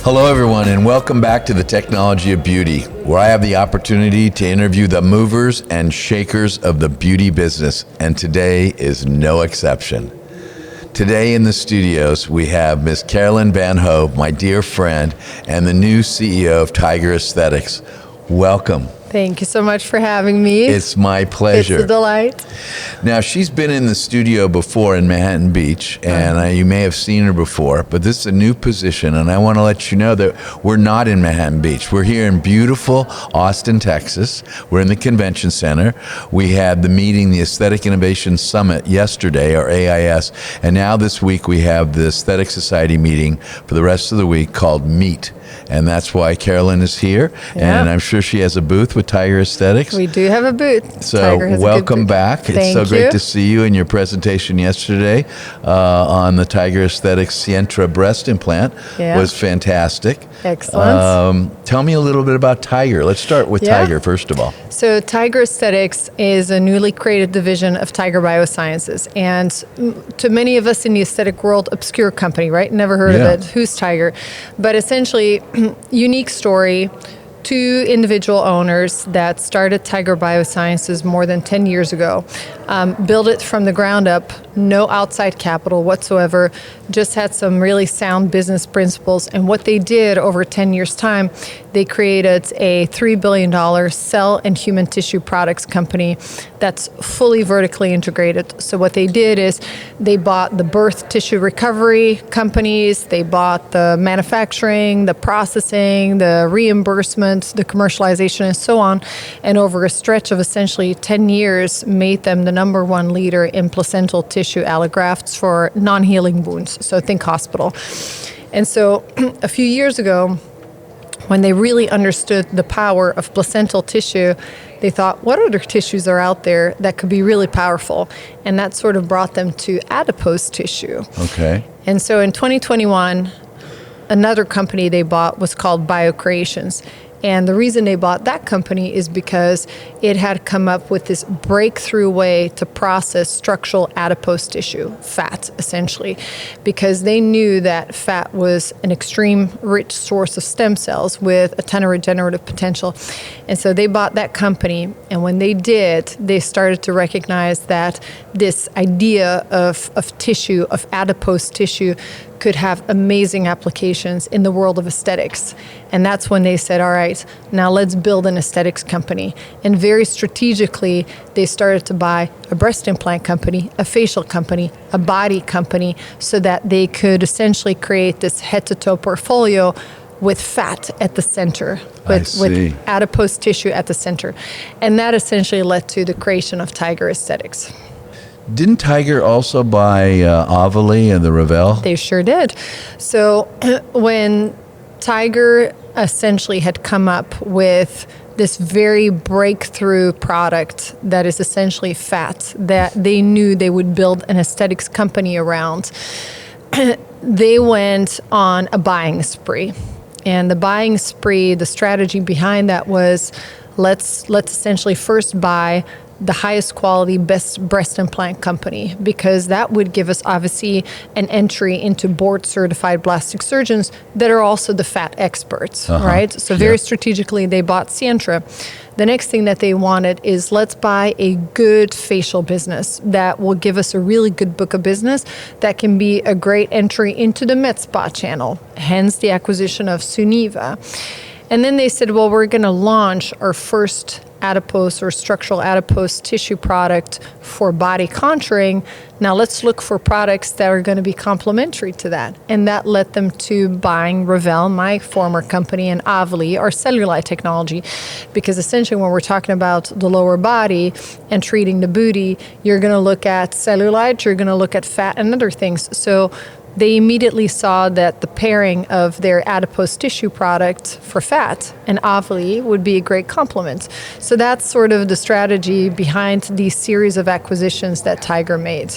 Hello, everyone, and welcome back to the Technology of Beauty, where I have the opportunity to interview the movers and shakers of the beauty business, and today is no exception. Today in the studios, we have Ms. Carolyn Van Hove, my dear friend, and the new CEO of Tiger Aesthetics. Welcome. Thank you so much for having me. It's my pleasure. It's a delight. Now, she's been in the studio before in Manhattan Beach, and you may have seen her before, but this is a new position, and I want to let you know that we're not in Manhattan Beach. We're here in beautiful Austin, Texas. We're in the convention center. We had the meeting, the Aesthetic Innovation Summit yesterday, or AIS, and now this week we have the Aesthetic Society meeting for the rest of the week called Meet. And that's why Carolyn is here, and I'm sure she has a booth with Tiger Aesthetics. We do have a booth. So welcome back. It's so great to see you in your presentation yesterday on the Tiger Aesthetics Sientra breast implant. Was fantastic. Excellent. Tell me a little bit about Tiger. Let's start with Tiger, first of all. So Tiger Aesthetics is a newly created division of Tiger Biosciences. And to many of us in the aesthetic world, obscure company, right? Never heard of it. Who's Tiger? But essentially, unique story. Two individual owners that started Tiger Biosciences more than 10 years ago, built it from the ground up, no outside capital whatsoever, just had some really sound business principles. And what they did over 10 years' time, they created a $3 billion cell and human tissue products company that's fully vertically integrated. So what they did is they bought the birth tissue recovery companies, they bought the manufacturing, the processing, the reimbursement, the commercialization, and so on, and over a stretch of essentially 10 years made them the number one leader in placental tissue allografts for non-healing wounds, so think hospital. And so a few years ago, when they really understood the power of placental tissue, they thought, what other tissues are out there that could be really powerful? And that sort of brought them to adipose tissue. Okay. And so in 2021, another company they bought was called BioCreations. And the reason they bought that company is because it had come up with this breakthrough way to process structural adipose tissue, fat, essentially, because they knew that fat was an extreme rich source of stem cells with a ton of regenerative potential. And so they bought that company. And when they did, they started to recognize that this idea of tissue, of adipose tissue, could have amazing applications in the world of aesthetics. And that's when they said, all right, now let's build an aesthetics company. And very strategically, they started to buy a breast implant company, a facial company, a body company, so that they could essentially create this head-to-toe portfolio with fat at the center, with adipose tissue at the center. And that essentially led to the creation of Tiger Aesthetics. Didn't Tiger also buy Avali and the Revell? They sure did. So when Tiger essentially had come up with this very breakthrough product that is essentially fat, that they knew they would build an aesthetics company around, they went on a buying spree. And the buying spree, the strategy behind that was, let's essentially first buy the highest quality, best breast implant company, because that would give us obviously an entry into board certified plastic surgeons that are also the fat experts, right? So very strategically, they bought Sientra. The next thing that they wanted is, let's buy a good facial business that will give us a really good book of business that can be a great entry into the med spa channel, hence the acquisition of Suniva. And then they said, well, we're going to launch our first adipose or structural adipose tissue product for body contouring. Now let's look for products that are going to be complementary to that. And that led them to buying Revell, my former company, and Avali, our cellulite technology. Because essentially when we're talking about the lower body and treating the booty, you're going to look at cellulite, you're going to look at fat and other things. So they immediately saw that the pairing of their adipose tissue product for fat and Avali would be a great complement. So that's sort of the strategy behind these series of acquisitions that Tiger made.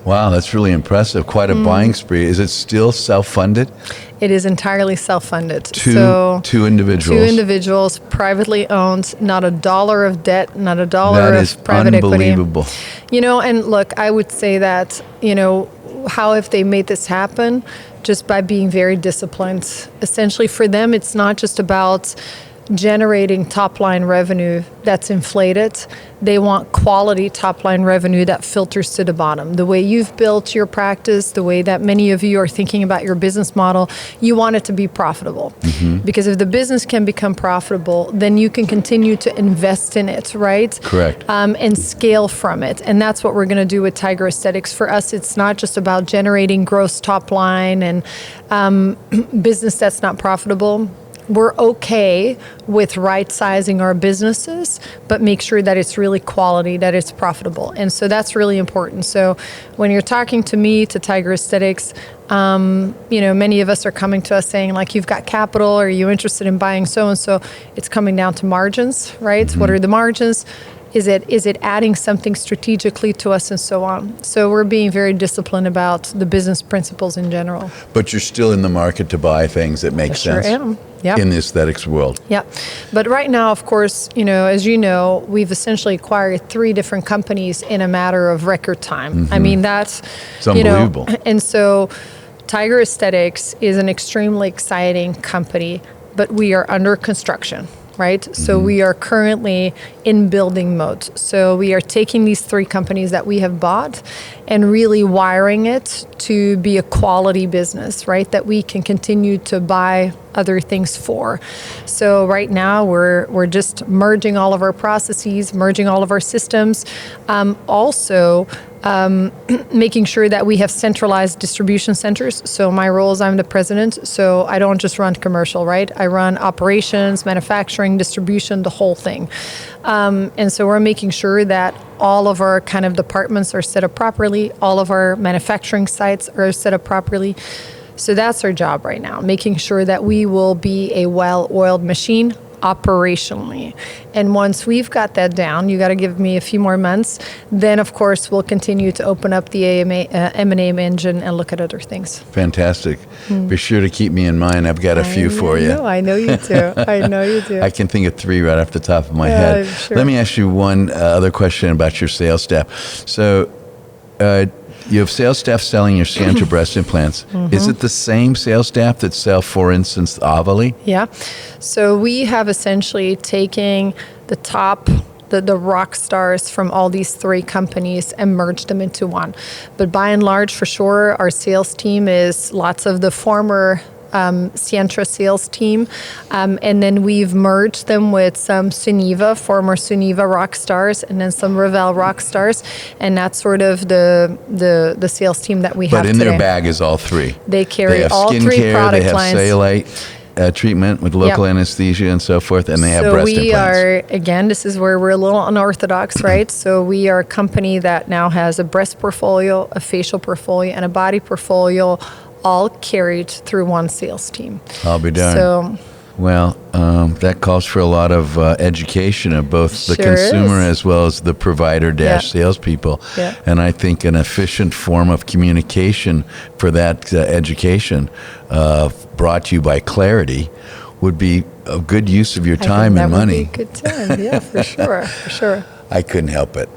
Wow, that's really impressive. Quite a buying spree. Is it still self-funded? It is entirely self-funded. Two individuals. Two individuals, privately owned, not a dollar of debt, not a dollar of private equity. That is unbelievable. You know, and look, I would say that, you know, how have they made this happen? just by being very disciplined. Essentially, for them, it's not just about generating top line revenue that's inflated. They want quality top line revenue that filters to the bottom. The way you've built your practice, the way that many of you are thinking about your business model, you want it to be profitable. Because if the business can become profitable, then you can continue to invest in it, right? Correct. And scale from it. And that's what we're going to do with Tiger Aesthetics. For us, it's not just about generating gross top line and business that's not profitable. We're okay with right-sizing our businesses, but make sure that it's really quality, that it's profitable. And so that's really important. So when you're talking to me, to Tiger Aesthetics, many of us are coming to us saying, like, you've got capital, are you interested in buying so-and-so? It's coming down to margins, right? What are the margins? Is it adding something strategically to us, and so on? So we're being very disciplined about the business principles in general. But you're still in the market to buy things that make sense. Sure am. Yeah. In the aesthetics world. Yeah. But right now, of course, as you know, we've essentially acquired 3 different companies in a matter of record time. I mean, that's It's unbelievable. And so Tiger Aesthetics is an extremely exciting company, but we are under construction. Right? So we are currently in building mode. So we are taking these 3 companies that we have bought and really wiring it to be a quality business, right? That we can continue to buy other things for. So right now we're just merging all of our processes, merging all of our systems. Making sure that we have centralized distribution centers. So my role is I'm the president, so I don't just run commercial, right? I run operations, manufacturing, distribution, the whole thing. And so we're making sure that all of our kind of departments are set up properly, all of our manufacturing sites are set up properly. So that's our job right now, making sure that we will be a well-oiled machine operationally. And once we've got that down, you got to give me a few more months, then of course we'll continue to open up the M&A engine and look at other things. Fantastic. Be sure to keep me in mind. I've got a few for you. I know you do. I know you do. I can think of 3 right off the top of my head. Sure. Let me ask you one other question about your sales staff. So you have sales staff selling your Sientra breast implants. Is it the same sales staff that sell, for instance, Avali? Yeah. So we have essentially taken the top, the rock stars from all these 3 companies and merged them into one. But by and large, for sure, our sales team is lots of the former Sientra sales team. And then we've merged them with some former Suniva rock stars, and then some Revel rock stars. And that's sort of the sales team that we have But in today. their bag is all 3. They carry They have all 3 skincare, product they have lines. cellulite treatment with local anesthesia and so forth, and they have breast So we implants. are, again, this is where we're a little unorthodox, right? So we are a company that now has a breast portfolio, a facial portfolio, and a body portfolio, all carried through one sales team. I'll be darned. So Well, that calls for a lot of education of both the Sure consumer is. as well as the provider salespeople. Yeah. And I think an efficient form of communication for that education brought to you by Clarity would be a good use of your time and money. That would be a good time, yeah, for sure, for sure. I couldn't help it.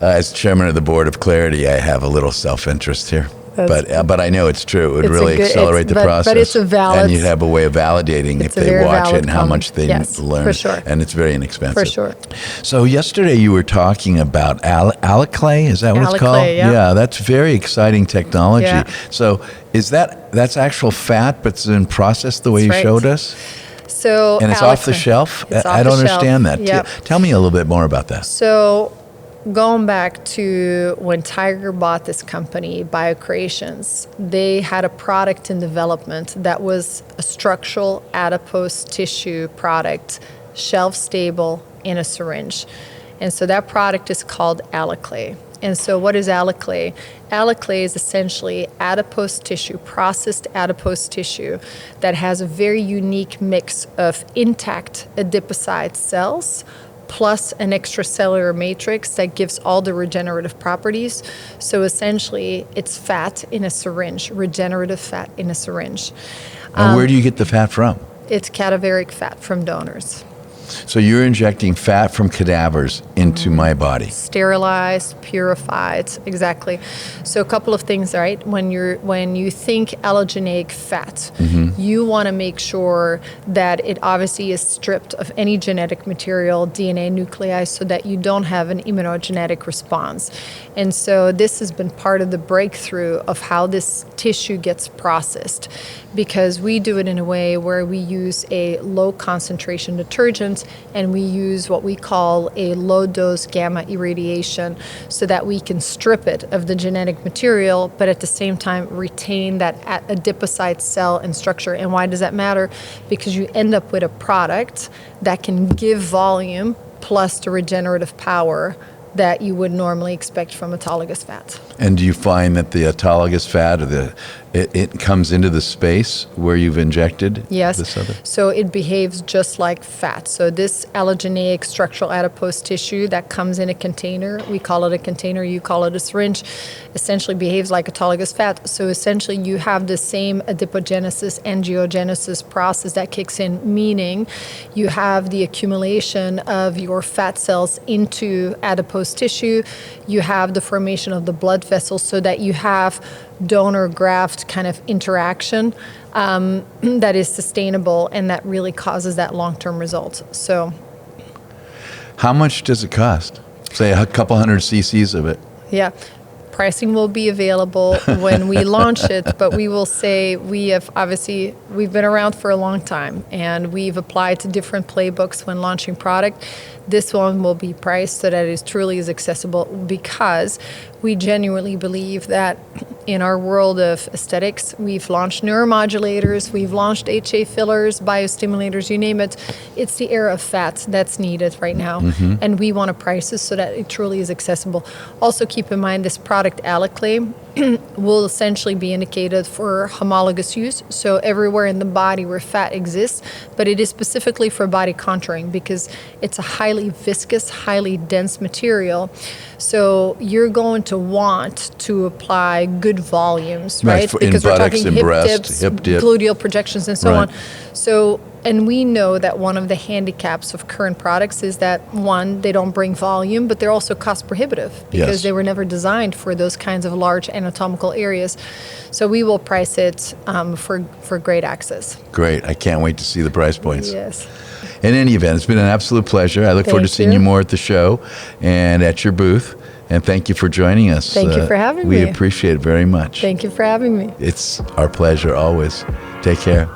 As chairman of the board of Clarity, I have a little self-interest here. But I know it's true. It would It's a really good- accelerate the but process. it's a valid- And you'd have a way of validating if It's a they very watch it valid and how comment. much they Yes, learn. for sure. And it's very inexpensive. For sure. So yesterday you were talking about Aliclay. Is that what it's called? Aliclay, yeah. Yeah, that's very exciting technology. Yeah. So that's actual fat, but it's in process the way That's you right. showed us? So And it's off the shelf? It's I off don't the shelf. understand that. Yep. Tell me a little bit more about that. So going back to when Tiger bought this company, BioCreations, they had a product in development that was a structural adipose tissue product, shelf stable in a syringe. And so that product is called Aliclay. And so what is Aliclay? Aliclay is essentially adipose tissue, processed adipose tissue that has a very unique mix of intact adipocyte cells plus an extracellular matrix that gives all the regenerative properties. So essentially, it's fat in a syringe, regenerative fat in a syringe. And where do you get the fat from? It's cadaveric fat from donors. So you're injecting fat from cadavers into my body. Sterilized, purified, exactly. So a couple of things, right? When you think allogenic fat, you want to make sure that it obviously is stripped of any genetic material, DNA, nuclei, so that you don't have an immunogenetic response. And so this has been part of the breakthrough of how this tissue gets processed, because we do it in a way where we use a low concentration detergent and we use what we call a low dose gamma irradiation, so that we can strip it of the genetic material, but at the same time retain that adipocyte cell and structure. And why does that matter? Because you end up with a product that can give volume plus the regenerative power that you would normally expect from autologous fat. And do you find that the autologous fat, or it comes into the space where you've injected Yes. this other? So it behaves just like fat. So this allogeneic structural adipose tissue that comes in a container, we call it a container, you call it a syringe, essentially behaves like autologous fat. So essentially you have the same adipogenesis, angiogenesis process that kicks in, meaning you have the accumulation of your fat cells into adipose tissue, you have the formation of the blood vessels, so that you have donor graft kind of interaction that is sustainable and that really causes that long-term result. So How much does it cost? Say a couple hundred cc's of it. yeah, pricing will be available when we launch it, but we will say we've been around for a long time and we've applied to different playbooks when launching product. This one will be priced so that it truly is accessible, because we genuinely believe that in our world of aesthetics, we've launched neuromodulators, we've launched HA fillers, biostimulators, you name it. It's the era of fat that's needed right now. And we want to price this so that it truly is accessible. Also keep in mind this product Alliclay will essentially be indicated for homologous use, so everywhere in the body where fat exists, but it is specifically for body contouring because it's a highly viscous, highly dense material. So you're going to want to apply good volumes, right? Because we're talking in breast, hip dip, gluteal projections, and so right. on. So, and we know that one of the handicaps of current products is that, one, they don't bring volume, but they're also cost prohibitive because Yes. they were never designed for those kinds of large anatomical areas. So we will price it for great access. Great. I can't wait to see the price points. Yes. In any event, it's been an absolute pleasure. I look forward to Thank seeing you you. more at the show and at your booth. And thank you for joining us. Thank you for having we me. appreciate it very much. Thank you for having me. It's our pleasure always. Take care.